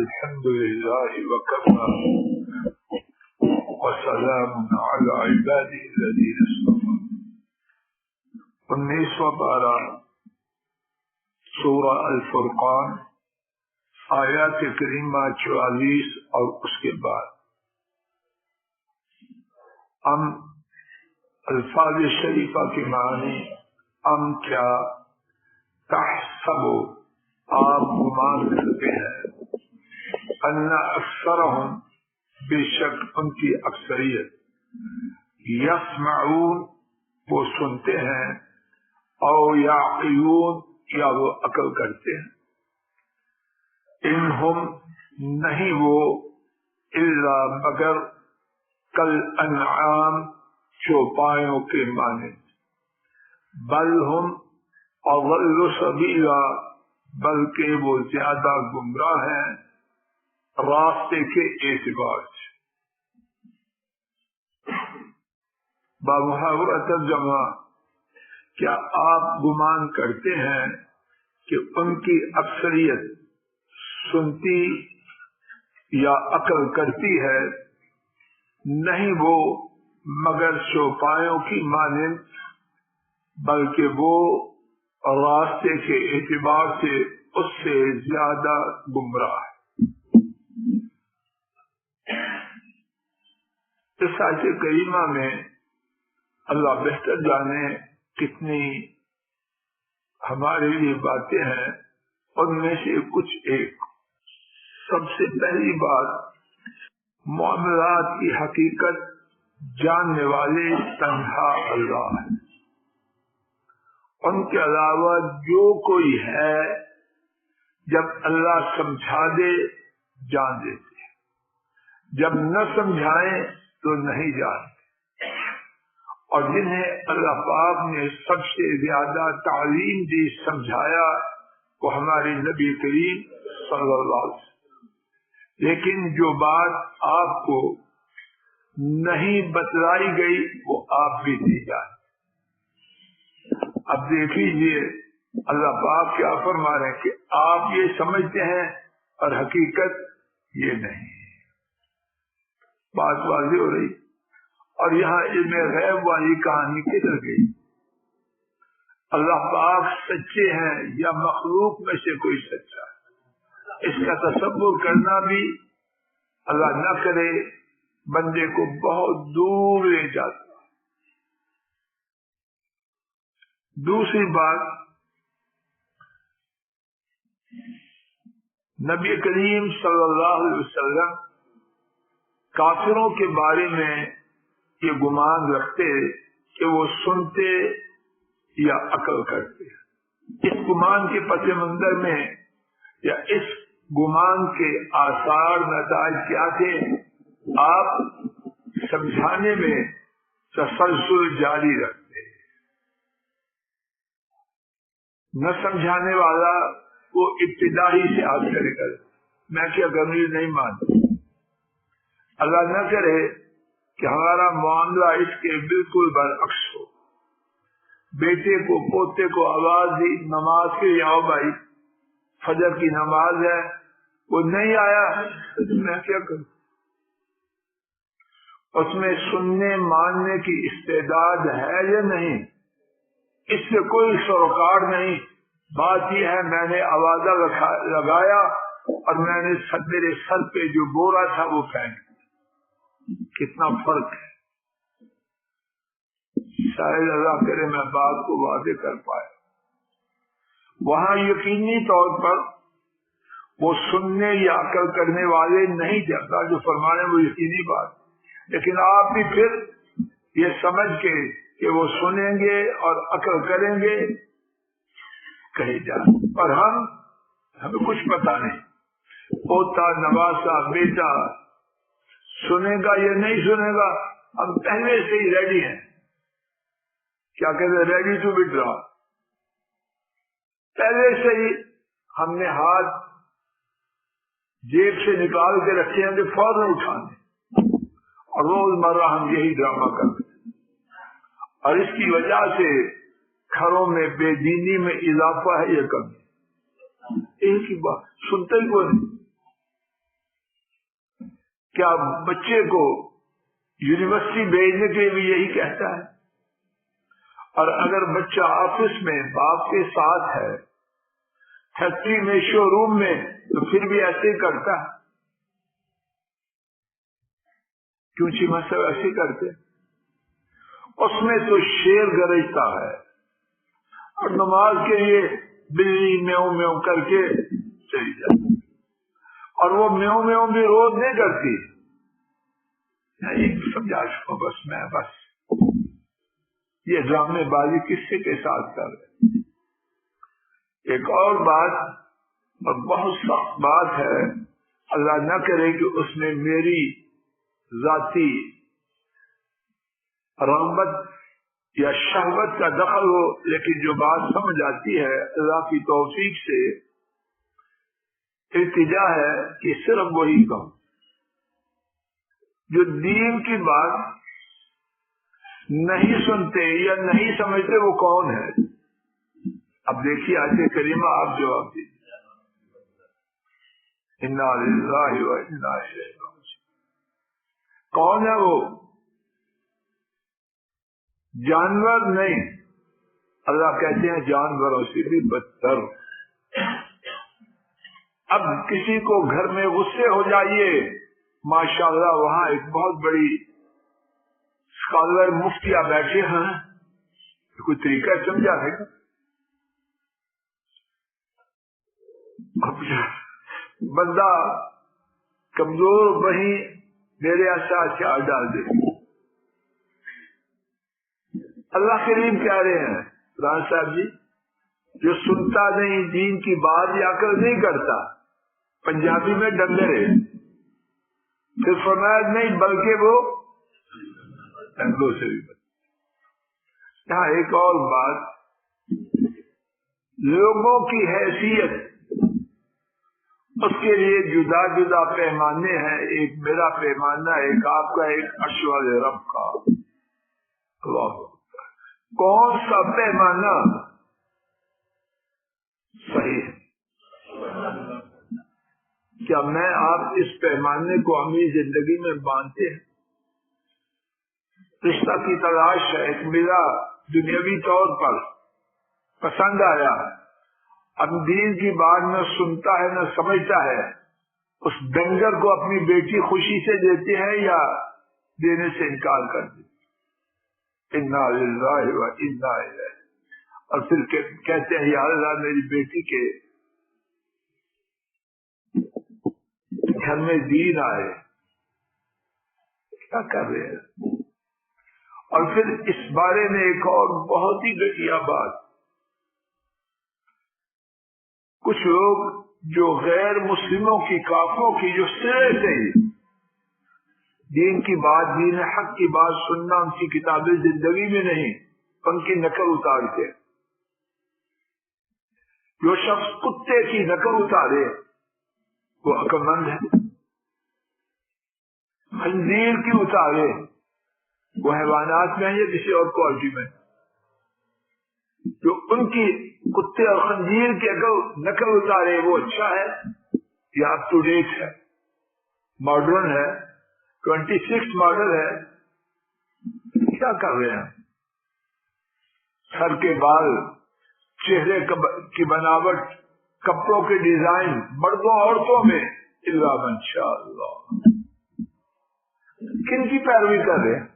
الحمد لله وكفى وسلام على عباده الذين اصطفى. 19واں پارہ سورہ الفرقان، آیات کریمہ 44 اور اس کے بعد ہم الفاظ شریفہ کے معنی ہم کیا تحسب، آپ گمان کرتے ہیں، ان اکثرہم، بے شک ان کی اکثریت، یسمعون، وہ سنتے ہیں، او یعقلون، یا وہ عقل کرتے ہیں، انہم، نہیں وہ، الا مگر، کل انعام، چوپایوں کے مانند، بل ہم اضل سبیلا، بلکہ وہ زیادہ گمراہ ہیں راستے کے اعتبار سے. بمحاورہ ترجمہ، کیا آپ گمان کرتے ہیں کہ ان کی اکثریت سنتی یا عقل کرتی ہے؟ نہیں وہ مگر چوپایوں کی مانند، بلکہ وہ راستے کے اعتبار سے اس سے زیادہ گمراہ ہے. اس آیت کریمہ میں اللہ بہتر جانے کتنی ہمارے لیے باتیں ہیں، ان میں سے کچھ ایک. سب سے پہلی بات، معاملات کی حقیقت جاننے والے تنہا اللہ ہے. ان کے علاوہ جو کوئی ہے، جب اللہ سمجھا دے جان دیتے ہیں، جب نہ سمجھائیں تو نہیں جانتے. اور جنہیں اللہ پاک نے سب سے زیادہ تعلیم دی، سمجھایا، وہ ہمارے نبی کریم صلی اللہ علیہ وسلم. لیکن جو بات آپ کو نہیں بتلائی گئی وہ آپ بھی نہیں جانتے. اب دیکھ لیجیے اللہ پاک کیا فرما رہے ہیں کہ آپ یہ سمجھتے ہیں اور حقیقت یہ نہیں. بات واضح ہو رہی. اور یہاں علم غیب والی کہانی کدھر گئی؟ اللہ پاک سچے ہیں یا مخلوق میں سے کوئی سچا ہے؟ اس کا تصور کرنا بھی اللہ نہ کرے بندے کو بہت دور لے جاتا. دوسری بات، نبی کریم صلی اللہ علیہ وسلم کافروں کے بارے میں یہ گمان رکھتے کہ وہ سنتے یا عقل کرتے. اس گمان کے پس منظر میں یا اس گمان کے آثار نتائج کیا تھے؟ آپ سمجھانے میں تسلسل جاری رکھتے، نہ سمجھانے والا وہ ابتدائی سے آج کرے گا میں کیا کروں یہ نہیں مانتا. اللہ نہ کرے کہ ہمارا معاملہ اس کے بالکل برعکس ہو. بیٹے کو پوتے کو آواز دی نماز کے آؤ بھائی، فجر کی نماز ہے، وہ نہیں آیا تو میں کیا کروں؟ اس میں سننے ماننے کی استعداد ہے یا نہیں؟ اس سے کوئی سروکار نہیں. بات یہ ہے میں نے آوازہ لگایا اور میں نے میرے سر پہ جو بورا تھا وہ پھینک دیا. کتنا فرق ہے. شاید اللہ کرے میں بات کو واضح کر پایا. وہاں یقینی طور پر وہ سننے یا عقل کرنے والے نہیں جاتا جو فرمانے وہ یقینی بات. لیکن آپ بھی پھر یہ سمجھ کے کہ وہ سنیں گے اور عقل کریں گے کہیں جائیں. اور ہمیں کچھ پتا نہیں، پوتا نواسا بیٹا سنے گا یا نہیں سنے گا. ہم پہلے سے ہی ریڈی ہیں. کیا کہتے ہیں؟ Ready to withdraw. پہلے سے ہی ہم نے ہاتھ جیب سے نکال کے رکھے ہیں کہ فوراً اٹھانے. اور روزمرہ ہم یہی ڈرامہ کرتے ہیں. اور اس کی وجہ سے گھروں میں بے دینی میں اضافہ ہے یا کمی؟ ایک ہی بات سنتے ہی کوئی نہیں. کیا بچے کو یونیورسٹی بھیجنے کے لیے بھی یہی کہتا ہے؟ اور اگر بچہ آفس میں باپ کے ساتھ ہے، فیکٹری میں، شو روم میں، تو پھر بھی ایسے ہی کرتا ہے؟ کیوں چیما صاحب ایسے کرتے؟ اس میں تو شیر گرجتا ہے اور نماز کے لیے بلی میو میو کر کے چلی جاتی، اور وہ میو میو بھی روز نہیں کرتی، نہیں سمجھا چکا بس میں، بس یہ ڈرامے بازی کس کے ساتھ کر رہے۔ ایک اور بات، اور بہت سخت بات ہے، اللہ نہ کرے کہ اس میں میری ذاتی رغبت یا شہوت کا دخل ہو، لیکن جو بات سمجھ آتی ہے اللہ کی توفیق سے التجا ہے کہ صرف وہی کہوں جو دین کی بات نہیں سنتے یا نہیں سمجھتے، وہ کون ہے؟ اب دیکھیے آیت کریمہ، آپ جواب دیجیے۔ انا للہ و انا الیہ راجعون۔ کون ہے وہ؟ جانور نہیں، اللہ کہتے ہیں جانوروں سے بھی بدتر۔ اب کسی کو گھر میں غصے ہو جائیے، ماشاءاللہ وہاں ایک بہت بڑی اسکالر مفتیاں بیٹھے ہیں، کوئی طریقہ سمجھا ہے گا؟ بندہ کمزور وہیں میرے ساتھ کیا ڈال دے۔ اللہ کریم کہہ رہے ہیں راج صاحب جی، جو سنتا نہیں دین کی بات یا عقل نہیں کرتا، پنجابی میں ڈنگرے، پھر فرمایا نہیں بلکہ وہ ڈنگوں سے بھی بچ۔ یہاں ایک اور بات، لوگوں کی حیثیت، اس کے لیے جدا جدا پیمانے ہیں، ایک میرا پیمانہ، ایک آپ کا، ایک عرش والے رب کا۔ اللہ کون سا پیمانہ صحیح ہے؟ کیا میں آپ اس پیمانے کو اپنی زندگی میں باندھتے ہیں؟ رشتہ کی تلاش ہے، ایک میرا دنیاوی طور پر پسند آیا، اب دین کی بات نہ سنتا ہے نہ سمجھتا ہے، اس ڈنگر کو اپنی بیٹی خوشی سے دیتے ہیں یا دینے سے انکار کر دیتے؟ انا للہ و انا الیہ، اور پھر کہتے ہیں یا اللہ میری بیٹی کے گھر میں دین آئے، کیا کر رہے ہیں؟ اور پھر اس بارے میں ایک اور بہت ہی گھٹیا بات، کچھ لوگ جو غیر مسلموں کی، کافروں کی، جو سرے سے دین کی بات، دین حق کی بات سننا ان کی کتابیں زندگی میں نہیں، ان کی نقل اتارتے۔ جو شخص کتے کی نقل اتارے وہ عقل مند ہے، خنزیر کی اتارے وہ حیوانات میں ہے یا کسی اور کوالٹی میں؟ جو ان کی کتے اور خنزیر کی نقل اتارے وہ اچھا ہے یا اپ ٹو ڈیٹ ہے، ماڈرن ہے، 26 ماڈل ہے؟ کیا کر رہے ہیں؟ سر کے بال، چہرے کی بناوٹ، کپڑوں کے ڈیزائن، مردوں عورتوں میں اللہ من شاء اللہ، کن کی پیروی کر رہے ہیں؟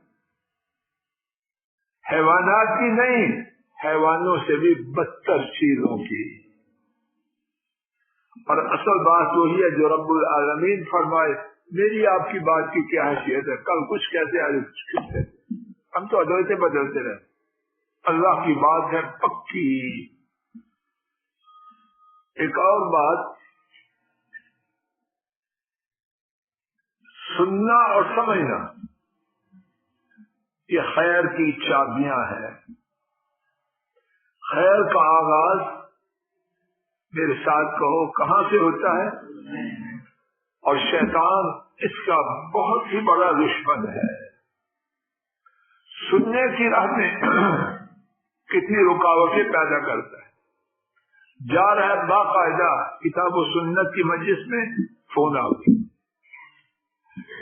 حیوانات کی نہیں، حیوانوں سے بھی بدتر چیزوں کی۔ اور اصل بات وہی ہے جو رب العالمین فرمائے، میری آپ کی بات کی کیا حیثیت ہے؟ کل کچھ کہتے آج کچھ کہتے، ہم تو ادلتے بدلتے رہے، اللہ کی بات ہے پکی۔ ایک اور بات، سننا اور سمجھنا یہ خیر کی چابیاں ہیں۔ خیر کا آغاز میرے ساتھ کہو کہاں سے ہوتا ہے؟ اور شیطان اس کا بہت ہی بڑا دشمن ہے۔ سننے کی راہ میں کتنی رکاوٹیں پیدا کرتا ہے۔ جا رہا ہے باقاعدہ کتاب و سنت کی مجلس میں، فون آ گئی،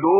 2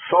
100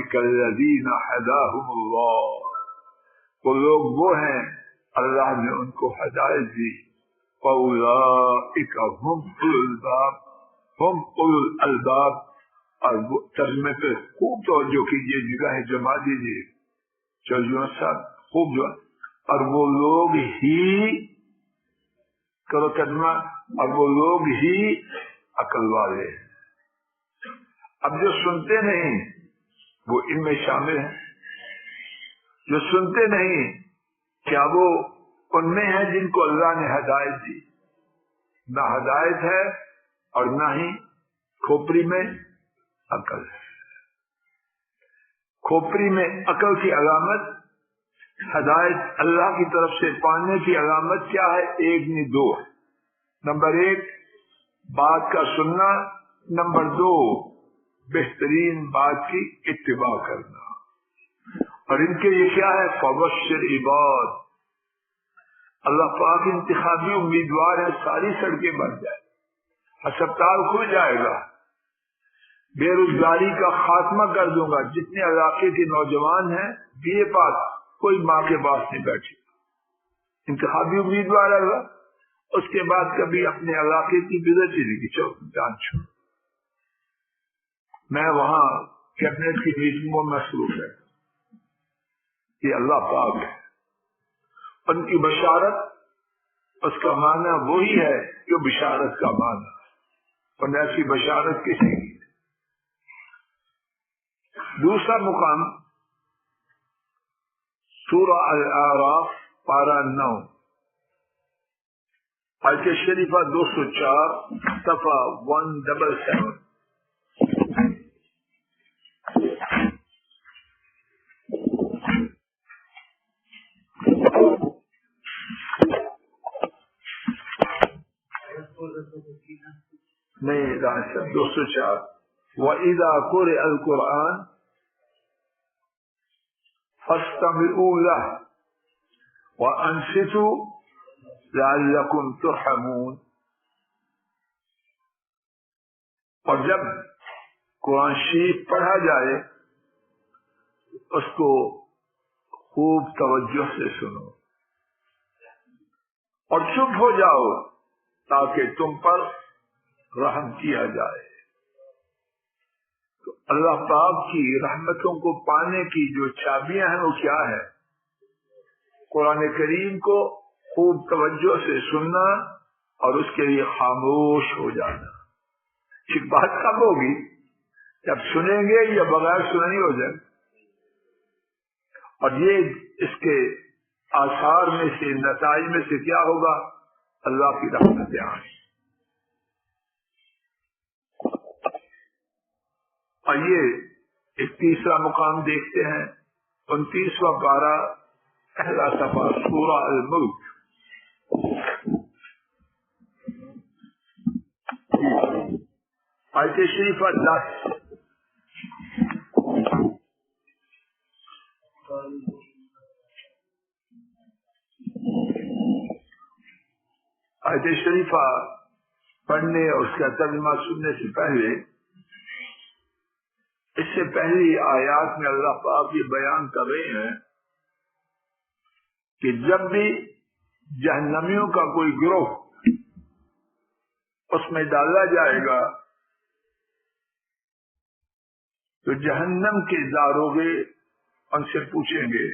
اولئک الذین ھداھم اللہ، وہ لوگ وہ ہیں اللہ نے ان کو ہدایت دی، واولئک ہم اولو الالباب، ہم اولو الالباب، اور وہ ترجمے پہ خوب توجہ کیجیے، نگاہیں جما دیجیے چوجو صاحب خوب جو، اور وہ لوگ ہی کرو ترجمہ، اور وہ لوگ ہی عقل والے ہیں۔ اب جو سنتے نہیں وہ ان میں شامل ہیں، جو سنتے نہیں کیا وہ ان میں ہیں جن کو اللہ نے ہدایت دی؟ نہ ہدایت ہے اور نہ ہی کھوپڑی میں عقل ہے۔ کھوپڑی میں عقل کی علامت، ہدایت اللہ کی طرف سے پانے کی علامت کیا ہے؟ ایک نہیں دو ہے۔ نمبر ایک بات کا سننا، نمبر دو بہترین بات کی اتباع کرنا، اور ان کے لیے کیا ہے؟ فبشر عباد، اللہ پاک انتخابی امیدوار ہے، ساری سڑکیں بن جائیں، ہسپتال کھل جائے گا، بے روزگاری کا خاتمہ کر دوں گا، جتنے علاقے کے نوجوان ہیں بی اے پاس، کوئی ماں کے پاس نہیں بیٹھے، انتخابی امیدوار ہے، اس کے بعد کبھی اپنے علاقے کی وزٹ ہی نہیں کی، جان چھوڑ۔ میں وہاں کیبنٹ کی میٹنگوں میں مصروف ہے، یہ اللہ پاک ہے، ان کی بشارت اس کا معنی وہی ہے جو بشارت کا معنی، اور ایسی بشارت کسی کی۔ دوسرا مقام سورہ الاعراف پارہ 9 آیت شریفہ 204 صفحہ 177۔ نہیں 204 وَإِذَا قُرِئَ الْقُرْآنُ فَاسْتَمِعُوا لَهُ وَأَنصِتُوا لَعَلَّكُمْ تُرْحَمُونَ۔ اور جب قرآن شریف پڑھا جائے اس کو خوب توجہ سے سنو اور چپ ہو جاؤ تاکہ تم پر رحم کیا جائے۔ تو اللہ پاک کی رحمتوں کو پانے کی جو چابیاں ہیں وہ کیا ہے؟ قرآن کریم کو خوب توجہ سے سننا اور اس کے لیے خاموش ہو جانا۔ ایک بات کب ہوگی؟ جب سنیں گے یا بغیر سنے ہی ہو جائے، اور یہ اس کے آثار میں سے، نتائج میں سے کیا ہوگا؟ اللہ کی رحمتیں آئیں۔ آئیے ایک تیسرا مقام دیکھتے ہیں، 29واں پارہ پہلا صفحہ سورہ الملک۔ آیت شریفہ 10۔ آیت شریفہ پڑھنے اور اس کا ترجمہ سننے سے پہلے، اس سے پہلی آیات میں اللہ پاک یہ بیان کر رہے ہیں کہ جب بھی جہنمیوں کا کوئی گروہ اس میں ڈالا جائے گا تو جہنم کے داروغے ان سے پوچھیں گے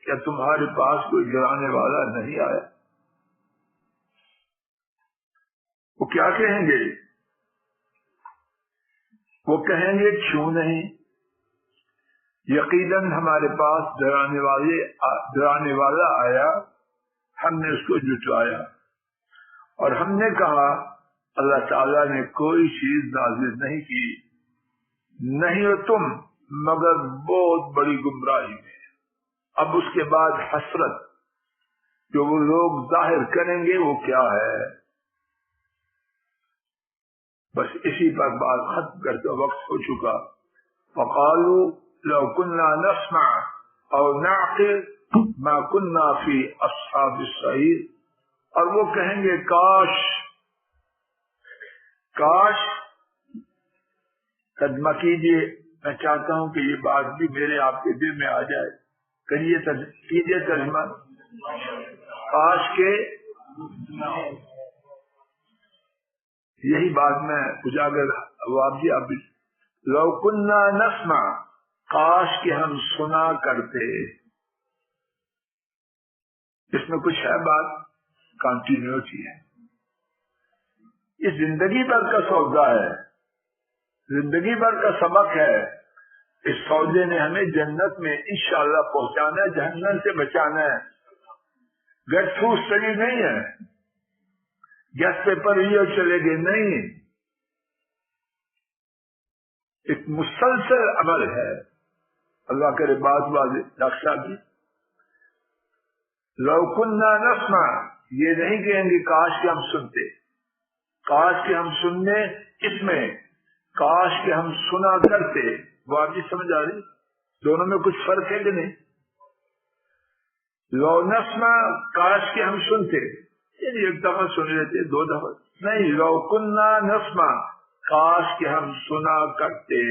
کیا تمہارے پاس کوئی ڈرانے والا نہیں آیا؟ وہ کیا کہیں گے؟ وہ کہیں گے کیوں نہیں، یقیناً ہمارے پاس ڈرانے والا آیا، ہم نے اس کو جھٹلایا، اور ہم نے کہا اللہ تعالیٰ نے کوئی چیز نازل نہیں کی، نہیں ہو تم مگر بہت بڑی گمراہی میں۔ اب اس کے بعد حسرت جو وہ لوگ ظاہر کریں گے وہ کیا ہے؟ بس اسی پر بات ختم کرتے وقت ہو چکا۔ فقالوا لو كنا نسمع او نعقل ما كنا في اصحاب السعیر، اور وہ کہیں گے کاش ترجمہ کیجیے میں چاہتا ہوں کہ یہ بات بھی میرے آپ کے دل میں آ جائے. کیجیے ترجمہ. کاش کے یہی بات میں اجاگر واپسی آپ بھی لو کننا نسمع، کاش کہ ہم سنا کرتے. اس میں کچھ ہے بات کنٹینیوٹی ہے. یہ زندگی بھر کا سودا ہے، زندگی بھر کا سبق ہے. اس سودے نے ہمیں جنت میں انشاءاللہ پہنچانا ہے، جہنم سے بچانا ہے. گیٹ تھرو اسٹڈی نہیں ہے، گیس پیپر یہ چلے گئے نہیں. ایک مسلسل عمل ہے. اللہ کرے بات واضح. ڈاکٹر صاحب جی لو کننا نسمع، یہ نہیں کہیں گے کاش کہ ہم سنتے، کاش کہ ہم سننے اس میں، کاش کہ ہم سنا کرتے. وہ آپ جی سمجھ آ رہی؟ دونوں میں کچھ فرق ہے کہ نہیں؟ لو نسمع کاش کہ ہم سنتے، یعنی ایک دفعہ سن لیتے، دو دفعہ نہیں. لو کننا نسمع کاش کہ ہم سنا کرتے.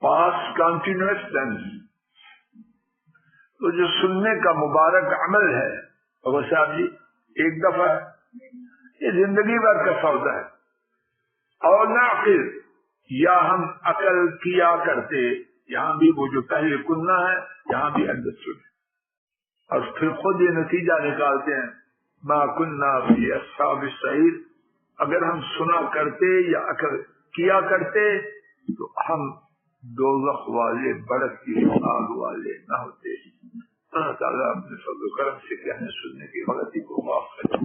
Past continuous tense. تو جو سننے کا مبارک عمل ہے وہ صاحب جی ایک دفعہ یہ زندگی بھر کا سودا ہے. اور نعقل، یا ہم عقل کیا کرتے. یہاں بھی وہ جو پہلے کننا ہے یہاں بھی انڈرسٹوڈ، اور پھر خود یہ نتیجہ نکالتے ہیں ما کننا فی اصحاب السعیر. اگر ہم سنا کرتے یا عقل کیا کرتے تو ہم دوزخ والے بڑکتی آگ والے نہ ہوتے. اللہ تعالیٰ اپنے فضل و کرم سے کہنے سننے کی غلطی کو معاف کرے.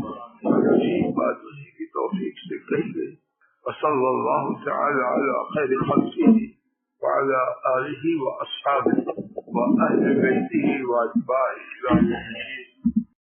بات انہی کی توفیق سے کہی گئی. وصلی اللہ تعالی علی خیر خلقہ وعلی آلہ واصحابہ واہل بیتہ واتباعہ.